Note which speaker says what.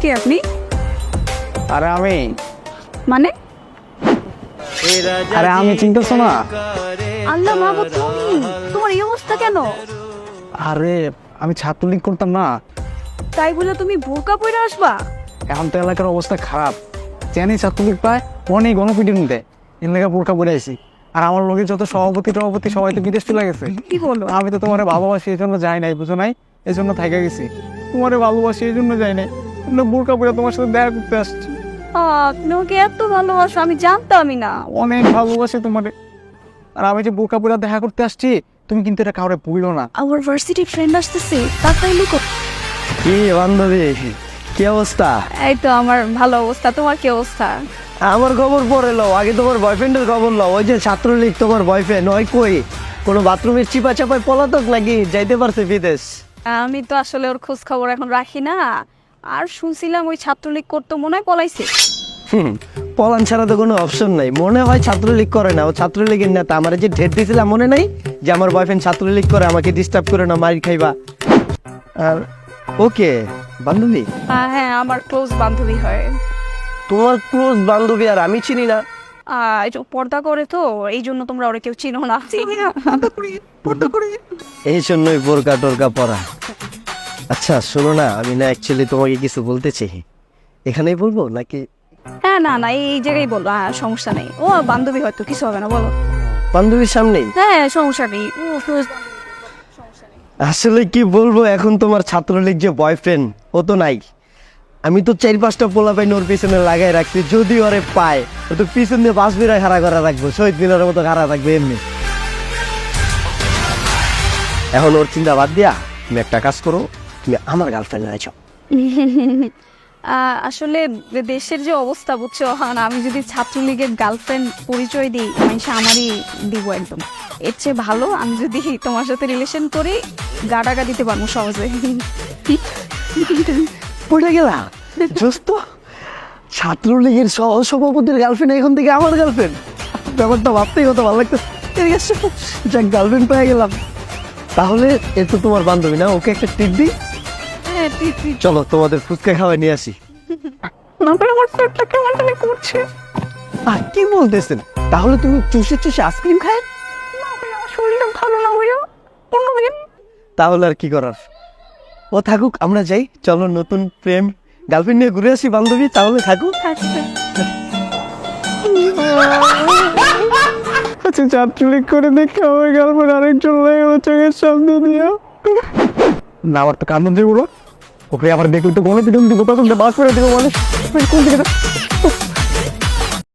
Speaker 1: কে আপনি?
Speaker 2: আরে আমি
Speaker 1: মানে?
Speaker 2: আরে আমি চিনতেছো না?
Speaker 1: আল্লাহ মাহবুব, তুমি তোমার এই অবস্থা কেন?
Speaker 2: আরে আমি ছাত্রলীগ করতাম না,
Speaker 1: তাই বলে তুমি বোরকা পরে আসবা?
Speaker 2: এখন তো এলাকার অবস্থা খারাপ। জানি ছাত্রলীগ পায় অনেক গণপিটুন দেয়, এর লেগে বোরকা পরে আইছি। আর আমার লোকের যত সভাপতি সবাই তো বিদেশ চলে গেছে।
Speaker 1: কি বলো?
Speaker 2: আমি তো তোমারে ভালোবাসি এই জন্য যাই নাই, বুঝো নাই? এই জন্য থাইকা গেছি। তোমারে ভালোবাসি এই জন্য যাই নাই, বোরকা পরে তোমার সাথে দেখা করতে আসছি।
Speaker 1: তুমি ওকে এত ভালোবাসো, আমি জানতামই না।
Speaker 2: অনেক ভালোবাসি তোমারে। আর আমি যে বোরকা পরে দেখা করতে আসছি, তুমি কিন্তু এটা কাউরে বইলো না।
Speaker 1: আমার ভার্সিটি ফ্রেন্ড আসতেছে, তাড়াতাড়ি লুকো।
Speaker 3: কি বান্ধবী, কি অবস্থা?
Speaker 1: এই তো আমার ভালো অবস্থা, তোমার কি অবস্থা?
Speaker 3: আমার খবর পরে লও, আগে তোমার বয়ফ্রেন্ডের খবর লও। ওই যে ছাত্রলীগ তোমার বয়ফ্রেন্ড ওই কই? কোনো বাথরুমের চিপা চাপায় পলাতক নাকি যাইতে পারছে বিদেশ?
Speaker 1: আমি তো আসলে ওর খোঁজ খবর এখন রাখি না। আর শুনছিলাম ওই ছাত্রলীগ করতে মনে হয় পলাইছে।
Speaker 3: পলান ছাড়া তো কোনো অপশন নাই। মনে হয় ছাত্রলীগ করে না, ও ছাত্রলীগের নেতা। আমার যে ঢের দিয়েছিলাম মনে নাই যে আমার বয়ফ্রেন্ড ছাত্রলীগ করে, আমাকে ডিস্টার্ব করে না, মারি খাইবা। আর ওকে বান্ধবী,
Speaker 1: হ্যাঁ, আমার ক্লোজ বান্ধবী হয়।
Speaker 3: তোমার ক্লোজ বান্ধবী আর আমি চিনি না?
Speaker 1: এই যে পর্দা করে তো, এই জন্য তোমরা ওরা কেউ চিনো না।
Speaker 3: এই জন্যই বোরকা টোরকা পরা। আচ্ছা শোনো না, আমি না অ্যাকচুয়ালি তোমাকে কিছু বলতে চাই। এখানেই বলবো নাকি?
Speaker 1: হ্যাঁ, না না, এই জায়গায় বলো, সমস্যা নেই। ও বান্ধবী হয়তো, কিছু হবে না, বলো।
Speaker 3: বান্ধবীর সামনেই?
Speaker 1: হ্যাঁ, সমস্যা নেই। ও close
Speaker 3: আসলে কি বলবো, এখন তোমার ছাত্রলীগ যে বয়ফ্রেন্ড ও তো নাই। আমি তো 4-5টা পোলা পাই ওর পিছনে লাগাই রাখছি, যদি ওরে পায় ও তো পিছন দিয়ে বাস বিরায় খাড়া করা রাখবো, শহীদ মিনারের মতো খাড়া থাকবে এমনি। এখন ওর চিন্তা বাদ দিয়া তুমি একটা কাজ করো, তুমি আমার গার্লফ্রেন্ড আছো।
Speaker 1: আসলে দেশের যে অবস্থা বুঝছো, আমি যদি ছাত্রলীগের গার্লফ্রেন্ড পরিচয় দিই, মানুষ আমারই দিব একদম। এর চেয়ে ভালো আমি যদি তোমার সাথে রিলেশন করি, গাডাগা দিতে পারবো সহজে।
Speaker 3: পড়ে গেলা দোস্ত, ছাত্রলীগের সভাপতির গার্লফ্রেন্ড এখন থেকে আমার গার্লফ্রেন্ড। ব্যাপারটা ভাবতেই কত ভালো লাগতো। যাক, গার্লফ্রেন্ড পেয়ে গেলাম। তাহলে এ তো তোমার বান্ধবী না, ওকে একটা টিপ দিই।
Speaker 1: হ্যাঁ, ঠিক।
Speaker 3: চলো তোমাদের ফুচকা খাওয়া নিয়ে আসি।
Speaker 1: আমার পেটটা কেমন জানি করছে।
Speaker 3: আর কি বলতেছেন? তাহলে তুমি চুষে চুষে আইসক্রিম খায়?
Speaker 1: আমার শরীরটা ভালো না ভাইয়া, অন্যদিন।
Speaker 3: তাহলে আর কি করার, ও থাকুক, আমরা যাই। চলো নতুন প্রেম গার্লফ্রেন্ড নিয়ে ঘুরে আসি বান্ধবী। তাহলে থাকুক।
Speaker 2: আচ্ছা, ছাত্রলীগ করে দেখে আমার গার্লফ্রেন্ড আরেকজন হয়ে গেল চোখের সামনে দিয়া। না, আমার তো কান্দন দিয়ে বলো, ওকে আবার দেখলে তো গণপিটুন দিব, তখন তো বাস করে দেবো। মানে কোন দিকে